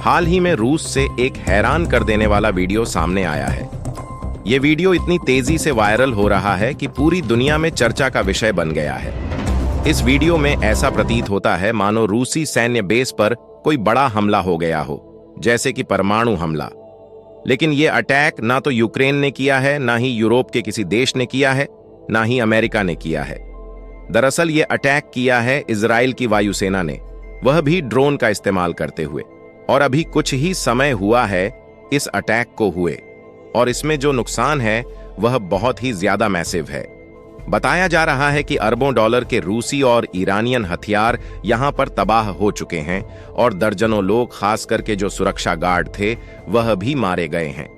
हाल ही में रूस से एक हैरान कर देने वाला वीडियो सामने आया है। ये वीडियो इतनी तेजी से वायरल हो रहा है कि पूरी दुनिया में चर्चा का विषय बन गया है। इस वीडियो में ऐसा प्रतीत होता है मानो रूसी सैन्य बेस पर कोई बड़ा हमला हो गया हो, जैसे कि परमाणु हमला। लेकिन ये अटैक ना तो यूक्रेन ने किया है, ना ही यूरोप के किसी देश ने किया है, ना ही अमेरिका ने किया है। दरअसल ये अटैक किया है इजराइल की वायुसेना ने, वह भी ड्रोन का इस्तेमाल करते हुए। और अभी कुछ ही समय हुआ है इस अटैक को हुए, और इसमें जो नुकसान है वह बहुत ही ज्यादा मैसिव है। बताया जा रहा है कि अरबों डॉलर के रूसी और ईरानियन हथियार यहां पर तबाह हो चुके हैं, और दर्जनों लोग, खास करके जो सुरक्षा गार्ड थे, वह भी मारे गए हैं।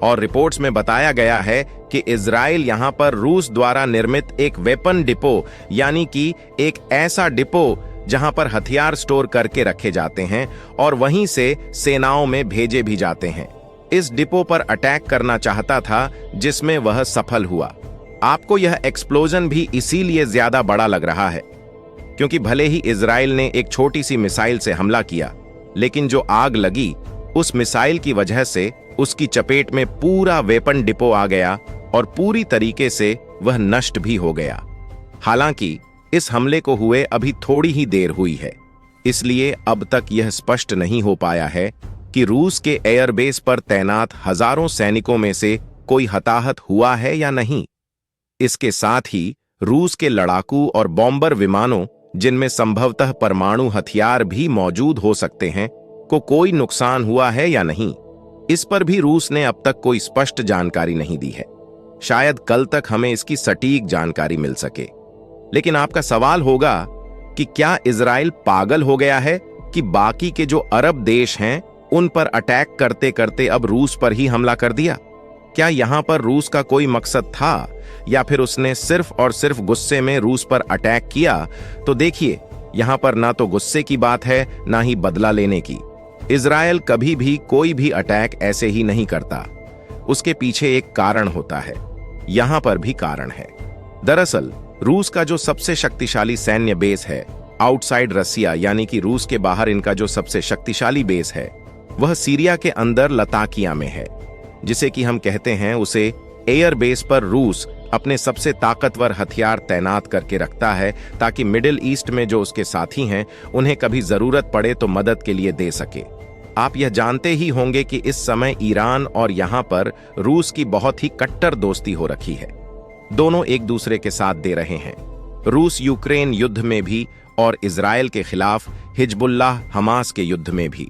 और रिपोर्ट्स में बताया गया है कि इजराइल यहां पर रूस द्वारा निर्मित एक वेपन डिपो, यानी कि एक ऐसा डिपो जहां पर हथियार स्टोर करके रखे जाते हैं और वहीं से सेनाओं में भेजे भी जाते हैं, इस डिपो पर अटैक करना चाहता था, जिसमें वह सफल हुआ। आपको यह एक्सप्लोजन भी इसीलिए ज्यादा बड़ा लग रहा है क्योंकि भले ही इजराइल ने एक छोटी सी मिसाइल से हमला किया, लेकिन जो आग लगी उस मिसाइल की वजह से उसकी चपेट में पूरा वेपन डिपो आ गया और पूरी तरीके से वह नष्ट भी हो गया। हालांकि इस हमले को हुए अभी थोड़ी ही देर हुई है, इसलिए अब तक यह स्पष्ट नहीं हो पाया है कि रूस के एयरबेस पर तैनात हजारों सैनिकों में से कोई हताहत हुआ है या नहीं। इसके साथ ही रूस के लड़ाकू और बॉम्बर विमानों, जिनमें संभवतः परमाणु हथियार भी मौजूद हो सकते हैं, को कोई नुकसान हुआ है या नहीं, इस पर भी रूस ने अब तक कोई स्पष्ट जानकारी नहीं दी है। शायद कल तक हमें इसकी सटीक जानकारी मिल सके। लेकिन आपका सवाल होगा कि क्या इजराइल पागल हो गया है कि बाकी के जो अरब देश हैं उन पर अटैक करते करते अब रूस पर ही हमला कर दिया? क्या यहां पर रूस का कोई मकसद था, या फिर उसने सिर्फ और सिर्फ गुस्से में रूस पर अटैक किया? तो देखिए, यहां पर ना तो गुस्से की बात है, ना ही बदला लेने की। इजराइल कभी भी कोई भी अटैक ऐसे ही नहीं करता, उसके पीछे एक कारण होता है। यहां पर भी कारण है। दरअसल रूस का जो सबसे शक्तिशाली सैन्य बेस है आउटसाइड रसिया, यानी कि रूस के बाहर इनका जो सबसे शक्तिशाली बेस है, वह सीरिया के अंदर लताकिया में है, जिसे कि हम कहते हैं उसे एयर बेस पर रूस अपने सबसे ताकतवर हथियार तैनात करके रखता है, ताकि मिडिल ईस्ट में जो उसके साथी हैं उन्हें कभी जरूरत पड़े तो मदद के लिए दे सके। आप यह जानते ही होंगे कि इस समय ईरान और यहां पर रूस की बहुत ही कट्टर दोस्ती हो रखी है। दोनों एक दूसरे के साथ दे रहे हैं, रूस यूक्रेन युद्ध में भी और इजराइल के खिलाफ हिजबुल्लाह हमास के युद्ध में भी।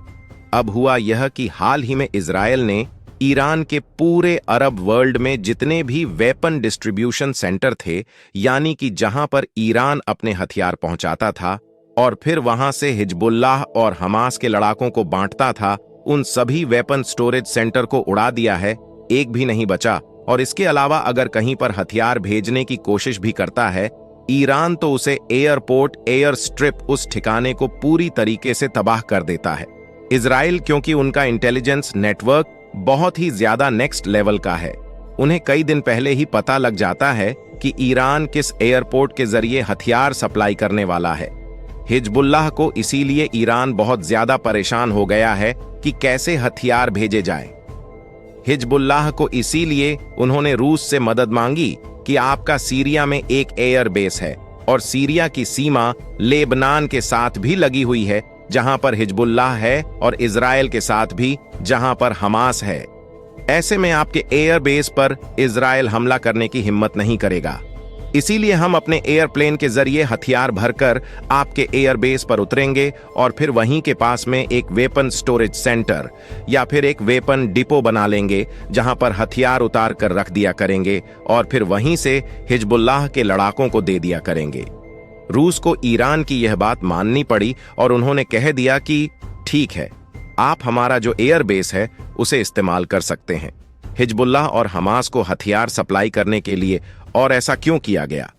अब हुआ यह कि हाल ही में इजराइल ने ईरान के पूरे अरब वर्ल्ड में जितने भी वेपन डिस्ट्रीब्यूशन सेंटर थे, यानी कि जहां पर ईरान अपने हथियार पहुंचाता था और फिर वहां से हिजबुल्लाह और हमास के लड़ाकों को बांटता था, उन सभी वेपन स्टोरेज सेंटर को उड़ा दिया है, एक भी नहीं बचा। और इसके अलावा अगर कहीं पर हथियार भेजने की कोशिश भी करता है ईरान, तो उसे एयरपोर्ट, एयर स्ट्रिप, उस ठिकाने को पूरी तरीके से तबाह कर देता है। इजराइल, क्योंकि उनका इंटेलिजेंस नेटवर्क बहुत ही ज्यादा नेक्स्ट लेवल का है, उन्हें कई दिन पहले ही पता लग जाता है कि ईरान किस एयरपोर्ट के जरिए हथियार सप्लाई करने वाला है। हिजबुल्लाह को इसीलिए ईरान बहुत ज्यादा परेशान हो गया है कि कैसे हथियार भेजे जाए। हिजबुल्लाह को इसीलिए उन्होंने रूस से मदद मांगी कि आपका सीरिया में एक एयर बेस है और सीरिया की सीमा लेबनान के साथ भी लगी हुई है, जहां पर हिजबुल्लाह है, और इजराइल के साथ भी, जहां पर हमास है। ऐसे में आपके एयर बेस पर इजराइल हमला करने की हिम्मत नहीं करेगा। इसीलिए हम अपने एयरप्लेन के जरिए हथियार भरकर आपके एयरबेस पर उतरेंगे और फिर वहीं के पास में एक वेपन स्टोरेज सेंटर या फिर एक वेपन डिपो बना लेंगे, जहां पर हथियार उतार कर रख दिया करेंगे और फिर वहीं से हिजबुल्लाह के लड़ाकों को दे दिया करेंगे। रूस को ईरान की यह बात माननी पड़ी और उन्होंने कह दिया कि ठीक है, आप हमारा जो एयरबेस है उसे इस्तेमाल कर सकते हैं। हिजबुल्लाह और हमास को हथियार सप्लाई करने के लिए। और ऐसा क्यों किया गया?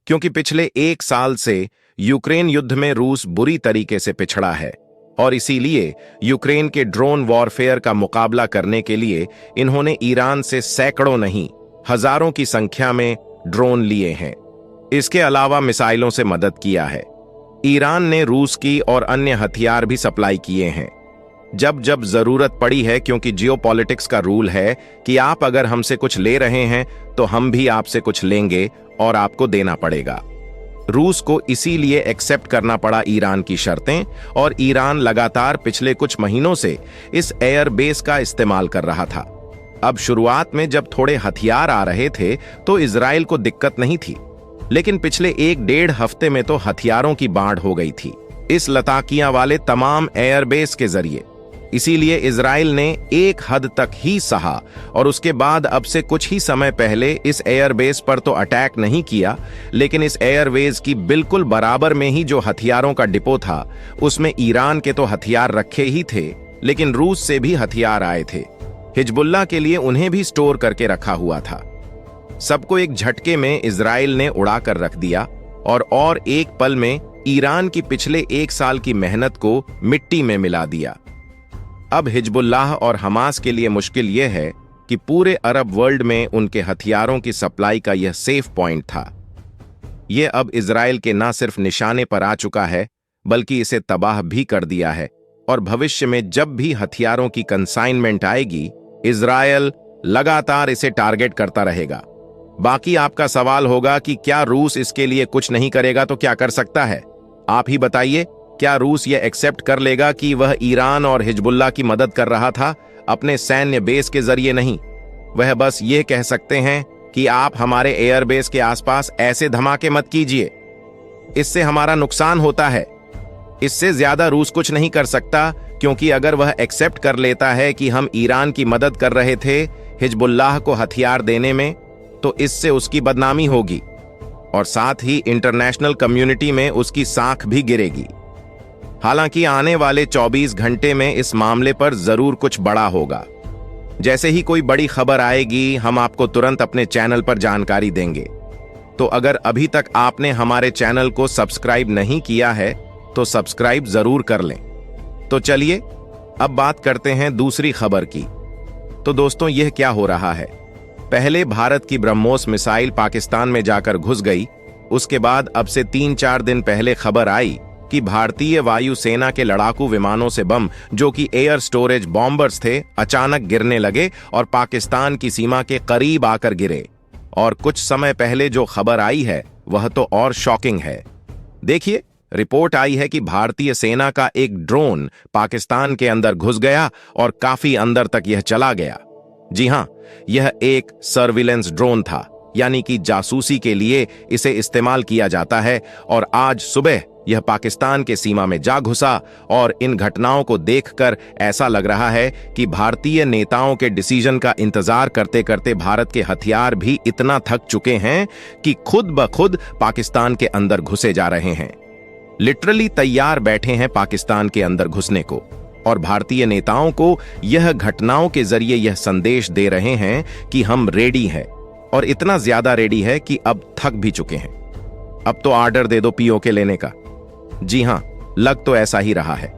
क्योंकि पिछले 1 साल से यूक्रेन युद्ध में रूस बुरी तरीके से पिछड़ा है, और इसीलिए यूक्रेन के ड्रोन वॉरफेयर का मुकाबला करने के लिए इन्होंने ईरान से सैकड़ों नहीं, हजारों की संख्या में ड्रोन लिए हैं। इसके अलावा मिसाइलों से मदद किया है। ईरान ने रूस की और अन्य हथियार भी सप्लाई किए हैं। जब जब जरूरत पड़ी है, क्योंकि जियोपॉलिटिक्स का रूल है कि आप अगर हमसे कुछ ले रहे हैं तो हम भी आपसे कुछ लेंगे और आपको देना पड़ेगा। रूस को इसीलिए एक्सेप्ट करना पड़ा ईरान की शर्तें, और ईरान लगातार पिछले कुछ महीनों से इस एयरबेस का इस्तेमाल कर रहा था। अब शुरुआत में जब थोड़े हथियार आ रहे थे तो इजराइल को दिक्कत नहीं थी, लेकिन पिछले 1-1.5 हफ्ते में तो हथियारों की बाढ़ हो गई थी इस लताकियां वाले तमाम एयरबेस के जरिए। इसीलिए इजराइल ने एक हद तक ही सहा, और उसके बाद अब से कुछ ही समय पहले इस एयरबेस पर तो अटैक नहीं किया, लेकिन इस एयरबेस की बिल्कुल बराबर में ही जो हथियारों का डिपो था उसमें ईरान के तो हथियार रखे ही थे, लेकिन रूस से भी हथियार आए थे। हिजबुल्लाह के लिए उन्हें भी स्टोर करके रखा हुआ था। सबको एक झटके में इजराइल ने उड़ा कर रख दिया, और एक पल में ईरान की पिछले 1 साल की मेहनत को मिट्टी में मिला दिया। अब हिजबुल्लाह और हमास के लिए मुश्किल यह है कि पूरे अरब वर्ल्ड में उनके हथियारों की सप्लाई का यह सेफ पॉइंट था। यह अब इजराइल के न सिर्फ निशाने पर आ चुका है, बल्कि इसे तबाह भी कर दिया है, और भविष्य में जब भी हथियारों की कंसाइनमेंट आएगी, इजराइल लगातार इसे टारगेट करता रहेगा। बाकी आपका सवाल होगा कि क्या रूस इसके लिए कुछ नहीं करेगा तो क्या कर सकता है? आप ही बताइए, क्या रूस यह एक्सेप्ट कर लेगा कि वह ईरान और हिजबुल्लाह की मदद कर रहा था अपने सैन्य बेस के जरिए? नहीं, वह बस यह कह सकते हैं कि आप हमारे एयरबेस के आसपास ऐसे धमाके मत कीजिए, इससे हमारा नुकसान होता है। इससे ज्यादा रूस कुछ नहीं कर सकता, क्योंकि अगर वह एक्सेप्ट कर लेता है कि हम ईरान की मदद कर रहे थे हिजबुल्लाह को हथियार देने में, तो इससे उसकी बदनामी होगी, और साथ ही इंटरनेशनल कम्युनिटी में उसकी साख भी गिरेगी। हालांकि आने वाले 24 घंटे में इस मामले पर जरूर कुछ बड़ा होगा। जैसे ही कोई बड़ी खबर आएगी, हम आपको तुरंत अपने चैनल पर जानकारी देंगे। तो अगर अभी तक आपने हमारे चैनल को सब्सक्राइब नहीं किया है तो सब्सक्राइब जरूर कर लें। तो चलिए अब बात करते हैं दूसरी खबर की। तो दोस्तों, यह क्या हो रहा है? पहले भारत की ब्रह्मोस मिसाइल पाकिस्तान में जाकर घुस गई। उसके बाद अब से 3-4 दिन पहले खबर आई कि भारतीय वायुसेना के लड़ाकू विमानों से बम, जो कि एयर स्टोरेज बॉम्बर्स थे, अचानक गिरने लगे और पाकिस्तान की सीमा के करीब आकर गिरे। और कुछ समय पहले जो खबर आई है वह तो और शॉकिंग है। देखिए, रिपोर्ट आई है कि भारतीय सेना का एक ड्रोन पाकिस्तान के अंदर घुस गया और काफी अंदर तक यह चला गया। जी हां, यह एक सर्विलेंस ड्रोन था, यानी कि जासूसी के लिए इसे इस्तेमाल किया जाता है। और आज सुबह यह पाकिस्तान के सीमा में जा घुसा, और इन घटनाओं को देखकर ऐसा लग रहा है कि भारतीय नेताओं के डिसीजन का इंतजार करते करते भारत के हथियार भी इतना थक चुके हैं कि खुद ब खुद पाकिस्तान के अंदर घुसे जा रहे हैं। लिटरली तैयार बैठे हैं पाकिस्तान के अंदर घुसने को, और भारतीय नेताओं को यह घटनाओं के जरिए यह संदेश दे रहे हैं कि हम रेडी हैं, और इतना ज्यादा रेडी है कि अब थक भी चुके हैं। अब तो ऑर्डर दे दो पीओके लेने का। जी हां, लग तो ऐसा ही रहा है।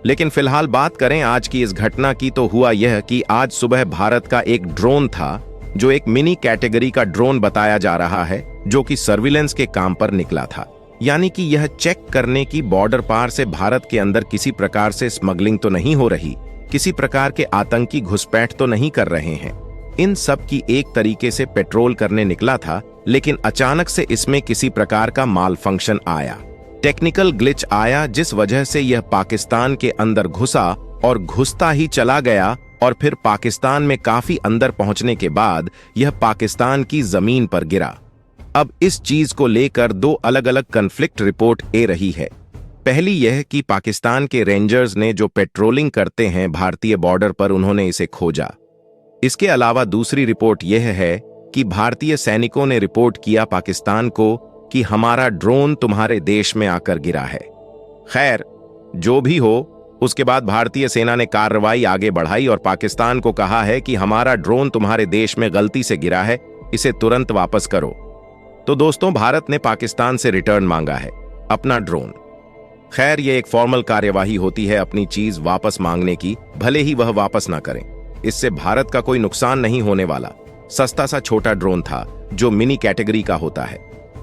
लेकिन फिलहाल बात करें आज की इस घटना की, तो हुआ यह कि आज सुबह भारत का एक ड्रोन था, जो एक मिनी कैटेगरी का ड्रोन बताया जा रहा है, जो कि सर्विलेंस के काम पर निकला था। यानी कि यह चेक करने की बॉर्डर पार से भारत के अंदर किसी प्रकार से स्मगलिंग तो नहीं हो रही, किसी प्रकार के आतंकी घुसपैठ तो नहीं कर रहे हैं। इन सब की एक तरीके से पेट्रोल करने निकला था, लेकिन अचानक से इसमें किसी प्रकार का माल फंक्शन आया, टेक्निकल ग्लिच आया, जिस वजह से यह पाकिस्तान के अंदर घुसा और घुसता ही चला गया। और फिर पाकिस्तान में काफी अंदर पहुंचने के बाद यह पाकिस्तान की जमीन पर गिरा। अब इस चीज को लेकर 2 अलग अलग कन्फ्लिक्ट रिपोर्ट आ रही है। पहली यह कि पाकिस्तान के रेंजर्स ने, जो पेट्रोलिंग करते हैं भारतीय बॉर्डर पर, उन्होंने इसे खोजा। इसके अलावा दूसरी रिपोर्ट यह है कि भारतीय सैनिकों ने रिपोर्ट किया पाकिस्तान को कि हमारा ड्रोन तुम्हारे देश में आकर गिरा है। खैर, जो भी हो, उसके बाद भारतीय सेना ने कार्रवाई आगे बढ़ाई और पाकिस्तान को कहा है कि हमारा ड्रोन तुम्हारे देश में गलती से गिरा है, इसे तुरंत वापस करो। तो दोस्तों, भारत ने पाकिस्तान से रिटर्न मांगा है अपना ड्रोन। खैर, यह एक फॉर्मल कार्यवाही होती है अपनी चीज वापस मांगने की, भले ही वह वापस ना करें। इससे भारत का कोई नुकसान नहीं होने वाला। सस्ता सा छोटा ड्रोन था, जो मिनी कैटेगरी का होता है।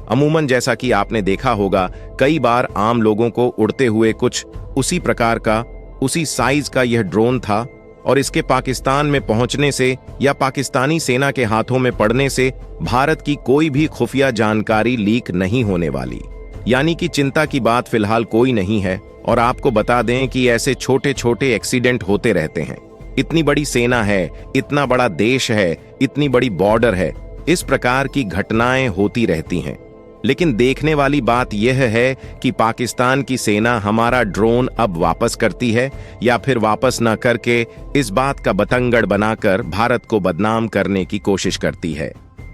अमूमन जैसा कि आपने देखा होगा, कई बार आम लोगों को उड़ते हुए कुछ उसी प्रकार का उसी साइज का यह ड्रोन था और इसके पाकिस्तान में पहुंचने से या पाकिस्तानी सेना के हाथों में पड़ने से भारत की कोई भी खुफिया जानकारी लीक नहीं होने वाली। यानी कि चिंता की बात फिलहाल कोई नहीं है। और आपको बता दें कि ऐसे छोटे छोटे एक्सीडेंट होते रहते हैं। इतनी बड़ी सेना है, इतना बड़ा देश है, इतनी बड़ी बॉर्डर है, इस प्रकार की घटनाएं होती रहती हैं। लेकिन देखने वाली बात यह है कि पाकिस्तान की सेना हमारा ड्रोन अब वापस करती है या फिर वापस न करके इस बात का बतंगड़ बनाकर भारत को बदनाम करने की कोशिश करती है,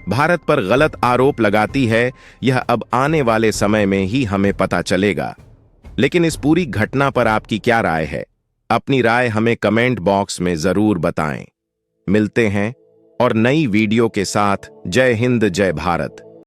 भारत पर गलत आरोप लगाती है। यह अब आने वाले समय में ही हमें पता चलेगा। लेकिन इस पूरी घटना पर आपकी क्या राय है? अपनी राय हमें कमेंट बॉक्स में जरूर बताएं। मिलते हैं और नई वीडियो के साथ। जय हिंद, जय भारत।